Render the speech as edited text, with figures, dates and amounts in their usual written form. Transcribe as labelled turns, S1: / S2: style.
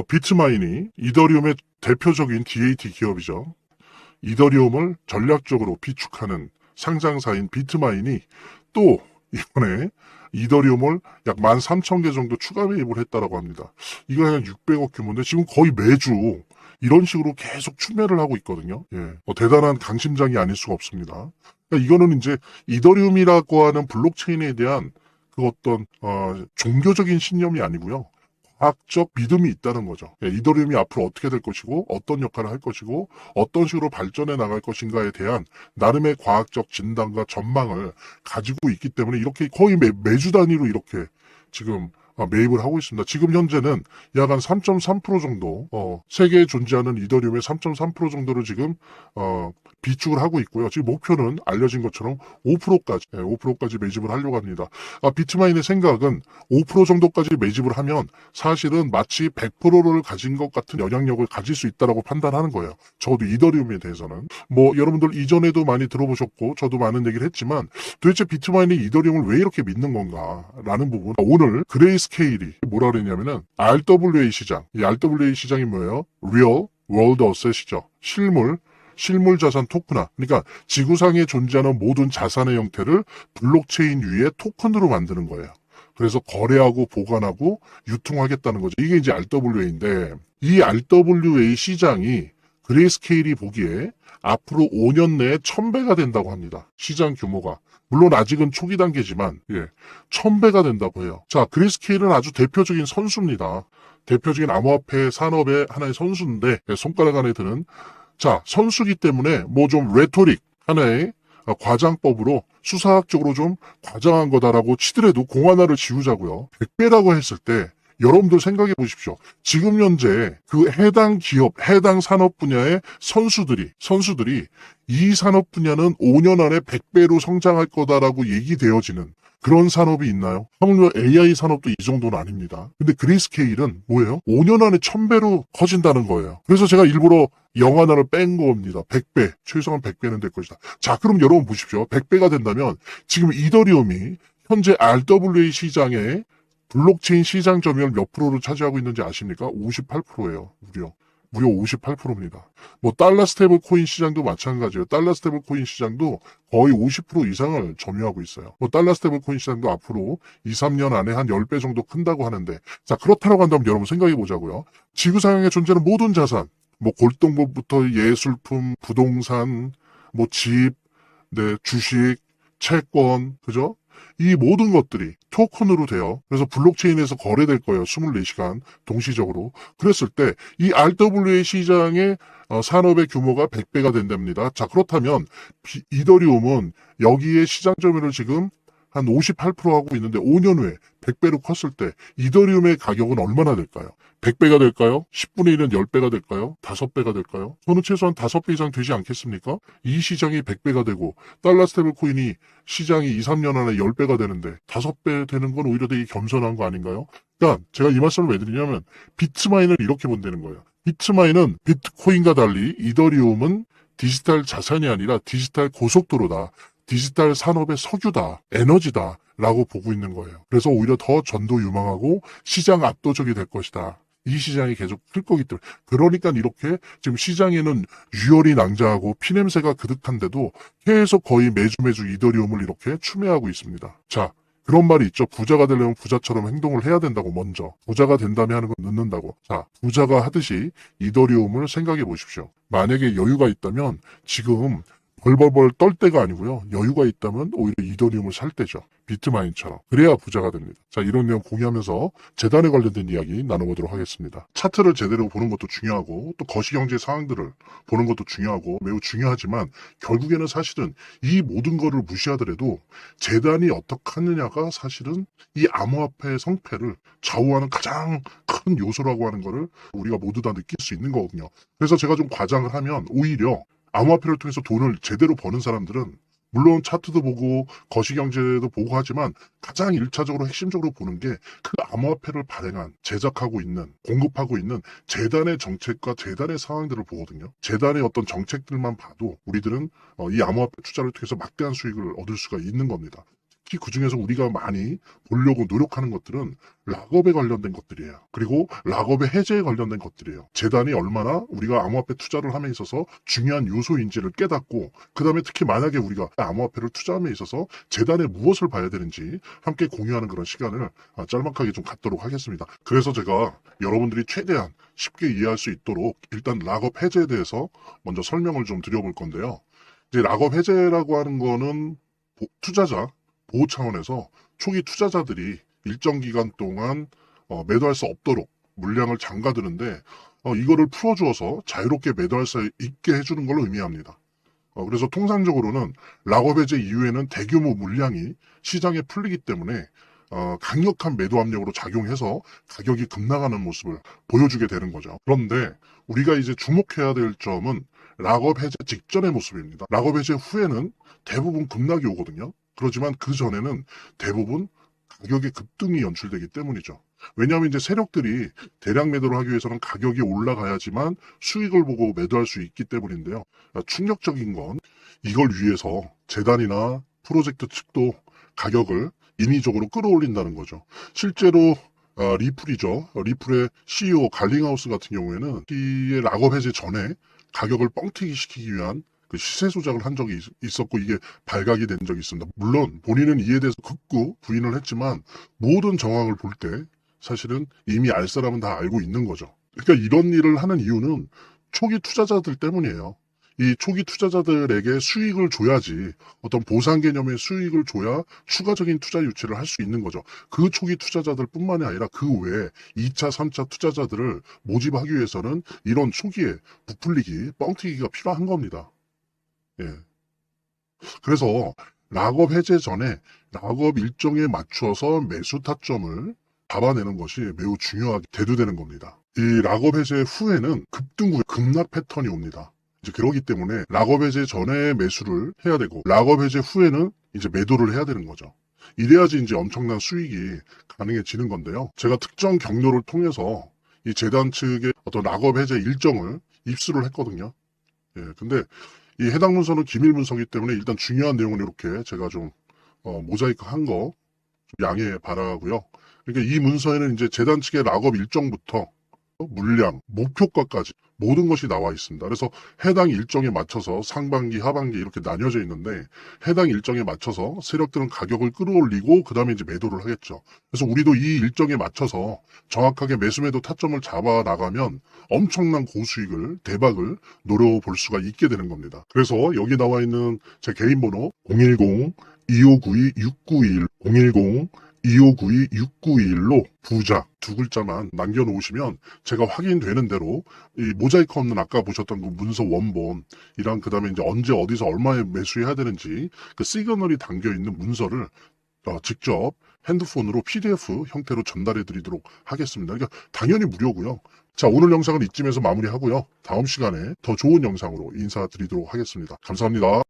S1: 비트마인이 이더리움의 대표적인 DAT 기업이죠. 이더리움을 전략적으로 비축하는 상장사인 비트마인이 또 이번에 이더리움을 약 13,000개 정도 추가 매입을 했다라고 합니다. 이거 한 600억 규모인데 지금 거의 매주 이런 식으로 계속 추매를 하고 있거든요. 예. 대단한 강심장이 아닐 수가 없습니다. 그러니까 이거는 이제 이더리움이라고 하는 블록체인에 대한 그 어떤 종교적인 신념이 아니고요. 과학적 믿음이 있다는 거죠. 예, 이더리움이 앞으로 어떻게 될 것이고 어떤 역할을 할 것이고 어떤 식으로 발전해 나갈 것인가에 대한 나름의 과학적 진단과 전망을 가지고 있기 때문에 이렇게 거의 매주 단위로 이렇게 지금 매입을 하고 있습니다. 지금 현재는 약 한 3.3% 정도 세계에 존재하는 이더리움의 3.3% 정도를 지금 비축을 하고 있고요. 지금 목표는 알려진 것처럼 5%까지 매집을 하려고 합니다. 비트마인의 생각은 5% 정도까지 매집을 하면 사실은 마치 100%를 가진 것 같은 영향력을 가질 수 있다라고 판단하는 거예요. 적어도 이더리움에 대해서는. 여러분들 이전에도 많이 들어보셨고 저도 많은 얘기를 했지만 도대체 비트마인이 이더리움을 왜 이렇게 믿는 건가라는 부분. 오늘 그레이스케일이 뭐라 그랬냐면은 RWA 시장. 이 RWA 시장이 뭐예요? Real World Asset이죠. 실물 자산 토큰화. 그러니까 지구상에 존재하는 모든 자산의 형태를 블록체인 위에 토큰으로 만드는 거예요. 그래서 거래하고 보관하고 유통하겠다는 거죠. 이게 이제 RWA인데 이 RWA 시장이 그레이스케일이 보기에 앞으로 5년 내에 1000배가 된다고 합니다. 시장 규모가. 물론 아직은 초기 단계지만 1000배가 된다고 해요. 자, 그레이스케일은 아주 대표적인 선수입니다. 대표적인 암호화폐 산업의 하나의 선수인데 손가락 안에 드는 자, 선수기 때문에 좀 레토릭 하나의 과장법으로 수사학적으로 좀 과장한 거다라고 치더라도 공 하나를 지우자고요. 100배라고 했을 때 여러분들 생각해 보십시오. 지금 현재 그 해당 기업, 해당 산업 분야의 선수들이 이 산업 분야는 5년 안에 100배로 성장할 거다라고 얘기되어지는 그런 산업이 있나요? 하물며 AI 산업도 이 정도는 아닙니다. 근데 그레이스케일은 뭐예요? 5년 안에 1000배로 커진다는 거예요. 그래서 제가 일부러 영 하나를 뺀 겁니다. 100배. 최소한 100배는 될 것이다. 자, 그럼 여러분 보십시오. 100배가 된다면 지금 이더리움이 현재 RWA 시장에 블록체인 시장 점유율 몇 프로를 차지하고 있는지 아십니까? 58%예요. 무려 58%입니다. 달러 스테이블 코인 시장도 마찬가지예요. 달러 스테이블 코인 시장도 거의 50% 이상을 점유하고 있어요. 달러 스테이블 코인 시장도 앞으로 2, 3년 안에 한 10배 정도 큰다고 하는데, 자, 그렇다고 한다면 여러분 생각해 보자고요. 지구상에 존재하는 모든 자산, 골동품부터 예술품, 부동산, 집, 주식, 채권, 그죠? 이 모든 것들이 토큰으로 돼요. 그래서 블록체인에서 거래될 거예요. 24시간 동시적으로. 그랬을 때 이 RWA 시장의 산업의 규모가 100배가 된답니다. 자, 그렇다면 이더리움은 여기에 시장 점유율을 지금 한 58% 하고 있는데 5년 후에 100배로 컸을 때 이더리움의 가격은 얼마나 될까요? 100배가 될까요? 10분의 1은 10배가 될까요? 5배가 될까요? 저는 최소한 5배 이상 되지 않겠습니까? 이 시장이 100배가 되고 달러 스테이블 코인이 시장이 2, 3년 안에 10배가 되는데 5배 되는 건 오히려 되게 겸손한 거 아닌가요? 그러니까 제가 이 말씀을 왜 드리냐면 비트마인을 이렇게 본다는 거예요. 비트마인은 비트코인과 달리 이더리움은 디지털 자산이 아니라 디지털 고속도로다. 디지털 산업의 석유다, 에너지다, 라고 보고 있는 거예요. 그래서 오히려 더 전도 유망하고 시장 압도적이 될 것이다. 이 시장이 계속 클 거기 때문에. 그러니까 이렇게 지금 시장에는 유혈이 낭자하고 피냄새가 그득한데도 계속 거의 매주 이더리움을 이렇게 추매하고 있습니다. 자, 그런 말이 있죠. 부자가 되려면 부자처럼 행동을 해야 된다고 먼저. 부자가 된 다음에 하는 건 늦는다고. 자, 부자가 하듯이 이더리움을 생각해 보십시오. 만약에 여유가 있다면 지금 벌벌벌 떨 때가 아니고요. 여유가 있다면 오히려 이더리움을 살 때죠. 비트마인처럼. 그래야 부자가 됩니다. 자, 이런 내용 공유하면서 재단에 관련된 이야기 나눠보도록 하겠습니다. 차트를 제대로 보는 것도 중요하고 또 거시경제 상황들을 보는 것도 중요하고 매우 중요하지만 결국에는 사실은 이 모든 거를 무시하더라도 재단이 어떻게 하느냐가 사실은 이 암호화폐의 성패를 좌우하는 가장 큰 요소라고 하는 거를 우리가 모두 다 느낄 수 있는 거거든요. 그래서 제가 좀 과장을 하면 오히려 암호화폐를 통해서 돈을 제대로 버는 사람들은 물론 차트도 보고 거시경제도 보고 하지만 가장 1차적으로 핵심적으로 보는 게 그 암호화폐를 발행한 제작하고 있는 공급하고 있는 재단의 정책과 재단의 상황들을 보거든요. 재단의 어떤 정책들만 봐도 우리들은 이 암호화폐 투자를 통해서 막대한 수익을 얻을 수가 있는 겁니다. 특히 그중에서 우리가 많이 보려고 노력하는 것들은 락업에 관련된 것들이에요. 그리고 락업의 해제에 관련된 것들이에요. 재단이 얼마나 우리가 암호화폐 투자를 함에 있어서 중요한 요소인지를 깨닫고, 그 다음에 특히 만약에 우리가 암호화폐를 투자함에 있어서 재단에 무엇을 봐야 되는지 함께 공유하는 그런 시간을 짤막하게 좀 갖도록 하겠습니다. 그래서 제가 여러분들이 최대한 쉽게 이해할 수 있도록 일단 락업 해제에 대해서 먼저 설명을 좀 드려볼 건데요. 이제 락업 해제라고 하는 거는 투자자 보호 차원에서 초기 투자자들이 일정 기간 동안 매도할 수 없도록 물량을 잠가두는데, 이거를 풀어주어서 자유롭게 매도할 수 있게 해주는 걸로 의미합니다. 그래서 통상적으로는 락업 해제 이후에는 대규모 물량이 시장에 풀리기 때문에 강력한 매도 압력으로 작용해서 가격이 급락하는 모습을 보여주게 되는 거죠. 그런데 우리가 이제 주목해야 될 점은 락업 해제 직전의 모습입니다. 락업 해제 후에는 대부분 급락이 오거든요. 그렇지만 그 전에는 대부분 가격의 급등이 연출되기 때문이죠. 왜냐하면 이제 세력들이 대량 매도를 하기 위해서는 가격이 올라가야지만 수익을 보고 매도할 수 있기 때문인데요. 충격적인 건 이걸 위해서 재단이나 프로젝트 측도 가격을 인위적으로 끌어올린다는 거죠. 실제로 리플이죠. 리플의 CEO 갈링하우스 같은 경우에는 이 락업 해제 전에 가격을 뻥튀기 시키기 위한 그 시세 조작을 한 적이 있었고, 이게 발각이 된 적이 있습니다. 물론 본인은 이에 대해서 극구 부인을 했지만 모든 정황을 볼 때 사실은 이미 알 사람은 다 알고 있는 거죠. 그러니까 이런 일을 하는 이유는 초기 투자자들 때문이에요. 이 초기 투자자들에게 수익을 줘야지, 어떤 보상 개념의 수익을 줘야 추가적인 투자 유치를 할 수 있는 거죠. 그 초기 투자자들 뿐만이 아니라 그 외에 2차, 3차 투자자들을 모집하기 위해서는 이런 초기에 부풀리기, 뻥튀기가 필요한 겁니다. 예. 그래서 락업 해제 전에 락업 일정에 맞춰서 매수 타점을 잡아내는 것이 매우 중요하게 대두되는 겁니다. 이 락업 해제 후에는 급등 후 급락 패턴이 옵니다. 이제 그러기 때문에 락업 해제 전에 매수를 해야 되고, 락업 해제 후에는 이제 매도를 해야 되는 거죠. 이래야지 이제 엄청난 수익이 가능해지는 건데요. 제가 특정 경로를 통해서 이 재단 측의 어떤 락업 해제 일정을 입수를 했거든요. 예, 근데 이 해당 문서는 기밀 문서이기 때문에 일단 중요한 내용은 이렇게 제가 좀 모자이크 한 거 양해 바라고요. 그러니까 이 문서에는 이제 재단 측의 락업 일정부터 물량, 목표가까지 모든 것이 나와 있습니다. 그래서 해당 일정에 맞춰서 상반기, 하반기 이렇게 나뉘어져 있는데, 해당 일정에 맞춰서 세력들은 가격을 끌어올리고 그 다음에 이제 매도를 하겠죠. 그래서 우리도 이 일정에 맞춰서 정확하게 매수 매도 타점을 잡아 나가면 엄청난 고수익을, 대박을 노려볼 수가 있게 되는 겁니다. 그래서 여기 나와 있는 제 개인 번호 010-2592-6921, 010-2592-6921로 부자 두 글자만 남겨놓으시면 제가 확인되는 대로 이 모자이크 없는 아까 보셨던 그 문서 원본이랑 그 다음에 이제 언제 어디서 얼마에 매수해야 되는지 그 시그널이 담겨있는 문서를 직접 핸드폰으로 PDF 형태로 전달해 드리도록 하겠습니다. 그러니까 당연히 무료고요. 자, 오늘 영상은 이쯤에서 마무리하고요. 다음 시간에 더 좋은 영상으로 인사드리도록 하겠습니다. 감사합니다.